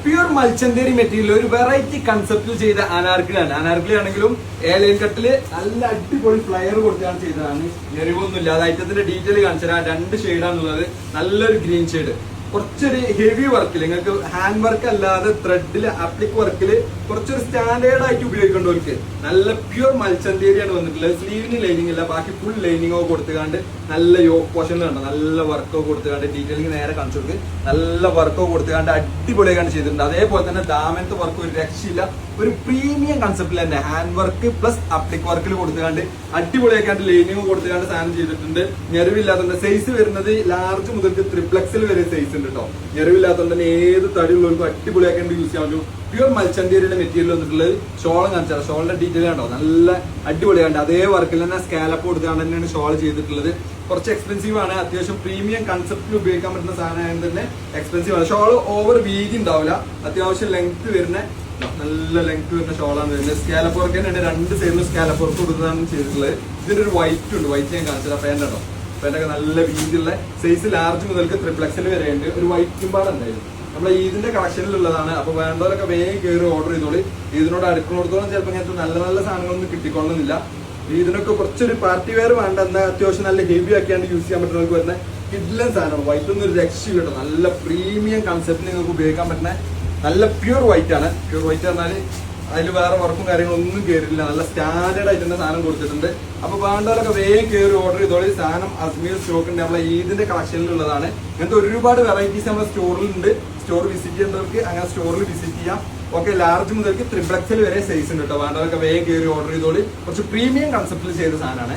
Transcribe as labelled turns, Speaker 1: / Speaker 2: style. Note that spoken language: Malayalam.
Speaker 1: പ്യൂർ മൽച്ചന്തേരി മെറ്റീരിയൽ ഒരു വെറൈറ്റി കൺസെപ്റ്റിൽ ചെയ്ത അനാർക്കിളിയാണ്. അനാർക്കിളി ആണെങ്കിലും ഏലൈൻ കട്ടില് നല്ല അടിപൊളി ഫ്ലയർ കൊടുത്താണ് ചെയ്തതാണ്. ഞെറിവൊന്നുമില്ല. അത് ഐറ്റത്തിന്റെ ഡീറ്റെയിൽ കാണിച്ചാൽ 2 ഷെയ്ഡാണുള്ളത്. നല്ലൊരു ഗ്രീൻ ഷെയ്ഡ്, കുറച്ചൊരു ഹെവി വർക്കിൽ നിങ്ങൾക്ക് ഹാൻഡ് വർക്ക് അല്ലാതെ ത്രെഡില് അപ്ലിക് വർക്കില് കുറച്ചൊരു സ്റ്റാൻഡേർഡ് ആയിട്ട് ഉപയോഗിക്കേണ്ടവർക്ക് നല്ല പ്യൂർ മൽച്ചന്തേരിയാണ് വന്നിട്ടുള്ളത്. സ്ലീവിന് ലൈനിങ് ഇല്ല, ബാക്കി ഫുൾ ലൈനിങ്ങോ കൊടുത്തുകൊണ്ട് നല്ല യോക്ക് പോർഷനിൽ കണ്ടോ നല്ല വർക്കോ കൊടുത്തുകൊണ്ട് ഡീറ്റെയിലിംഗ് നേരെ കാണിച്ചു കൊടുക്ക്. നല്ല വർക്കോ കൊടുത്തുകൊണ്ട് അടിപൊളിയായിട്ടാണ് ചെയ്തിട്ടുണ്ട്. അതേപോലെ തന്നെ ദാമനത്തെ വർക്ക് ഒരു രക്ഷയില്ല, ഒരു പ്രീമിയം കൺസെപ്റ്റിൽ തന്നെ ഹാൻഡ് വർക്ക് പ്ലസ് അപ്ലിക് വർക്കിൽ കൊടുത്തുകൊണ്ട് അടിപൊളിയാക്കാണ്ട് ലൈനിങ് കൊടുത്തുകൊണ്ട് സാധനം ചെയ്തിട്ടുണ്ട്. ഞെറിവില്ലാത്തതുകൊണ്ട് സൈസ് വരുന്നത് ലാർജ് മുതൽക്ക് ട്രിപ്ലക്സിൽ വരെ സൈസ് ഉണ്ട് കേട്ടോ. ഞെറിവില്ലാത്തതുകൊണ്ട് തന്നെ ഏത് തടിയുള്ളവർക്കും അടിപൊളിയാക്കാണ്ട് യൂസ് ചെയ്യാൻ പറ്റും. പ്യൂർ മൽച്ചന്തേരിയുടെ മെറ്റീരിയൽ വന്നിട്ടുള്ളത്. ഷോൾ കാണിച്ചാൽ ഷോളിന്റെ ഡീറ്റെയിൽ കണ്ടോ നല്ല അടിപൊളിയാണ്. അതേ വർക്കിൽ തന്നെ സ്കാലപ്പ് കൊടുത്തുകൊണ്ട് തന്നെയാണ് ഷോൾ ചെയ്തിട്ടുള്ളത്. കുറച്ച് എക്സ്പെൻസീവ് ആണ്, അത്യാവശ്യം പ്രീമിയം കൺസെപ്റ്റിൽ ഉപയോഗിക്കാൻ പറ്റുന്ന സാധനമായത് തന്നെ എക്സ്പെൻസീവ് ആണ്. ഷോൾ ഓവർ വീതി ഉണ്ടാവില്ല, അത്യാവശ്യം ലെങ്ത് വരുന്ന നല്ല ലെങ്ത് വരുന്ന ഷോളാണ് വരുന്നത്. സ്കാലപ്പ് വർക്ക് തന്നെയാണ് 2 സൈഡിലും സ്കാലപ്പ് വർക്ക് കൊടുത്താണ് ചെയ്തിട്ടുള്ളത്. ഇതിന്റെ ഒരു വൈറ്റ് ഉണ്ട്, വൈറ്റ് ഞാൻ കാണിച്ചത്. പാന്റ് ഉണ്ടോ, പാന്റൊക്കെ നല്ല വീതിയുള്ള സൈസ് ലാർജ് മുതൽക്ക് ട്രിപ്ലക്സിൽ വരെ ഉണ്ട്. ഒരു വൈറ്റും പാടുണ്ടായിരുന്നു. നമ്മളെ ഇതിന്റെ കളക്ഷനിലുള്ളതാണ്. അപ്പൊ വേണ്ടവരൊക്കെ വേഗം കയറി ഓർഡർ ചെയ്തോളി. ഇതിനോട് അടുക്കുന്നിടത്തോളം ചിലപ്പോൾ ഇങ്ങനത്തെ നല്ല നല്ല സാധനങ്ങളൊന്നും കിട്ടിക്കൊള്ളുന്നില്ല. ഇതിനൊക്കെ കുറച്ചൊരു പാർട്ടി വെയർ വേണ്ട, എന്നാൽ അത്യാവശ്യം നല്ല ഹെവി ആക്കിയാണ് യൂസ് ചെയ്യാൻ പറ്റുന്നവർക്ക് വരുന്ന കിഡ്ലൻ സാധനമാണ്. വൈറ്റ് ഒന്നും ഒരു രക്ഷയില്ല കേട്ടോ. നല്ല പ്രീമിയം കൺസെപ്റ്റ് നിങ്ങൾക്ക് ഉപയോഗിക്കാൻ പറ്റുന്ന നല്ല പ്യൂർ വൈറ്റ് ആണ്. പ്യൂർ വൈറ്റ് പറഞ്ഞാൽ അതിൽ വേറെ വർക്കും കാര്യങ്ങളൊന്നും കയറിയില്ല. നല്ല സ്റ്റാൻഡേർഡ് ആയിട്ട് തന്നെ സാധനം കൊടുത്തിട്ടുണ്ട്. അപ്പൊ വേണ്ടവരൊക്കെ വേഗം കയറി ഓർഡർ ചെയ്തോളി. സാധനം അജ്മീർ സ്റ്റോക്ക് ഉണ്ട്. നമ്മളെ ഈദിന്റെ കളക്ഷനിലുള്ളതാണ്. ഇങ്ങനത്തെ ഒരുപാട് വെറൈറ്റീസ് നമ്മുടെ സ്റ്റോറിലുണ്ട്. സ്റ്റോർ വിസിറ്റ് ചെയ്യുന്നവർക്ക് അങ്ങനെ സ്റ്റോറിൽ വിസിറ്റ് ചെയ്യാം. ഓക്കെ, ലാർജ് മുതൽക്ക് ട്രിപ്ലക്സിൽ വരെ സൈസ് ഉണ്ട് കേട്ടോ. വേണ്ടവരൊക്കെ വേഗം കയറി ഓർഡർ ചെയ്തോളി. കുറച്ച് പ്രീമിയം കൺസെപ്റ്റിൽ ചെയ്ത സാധനമാണ്.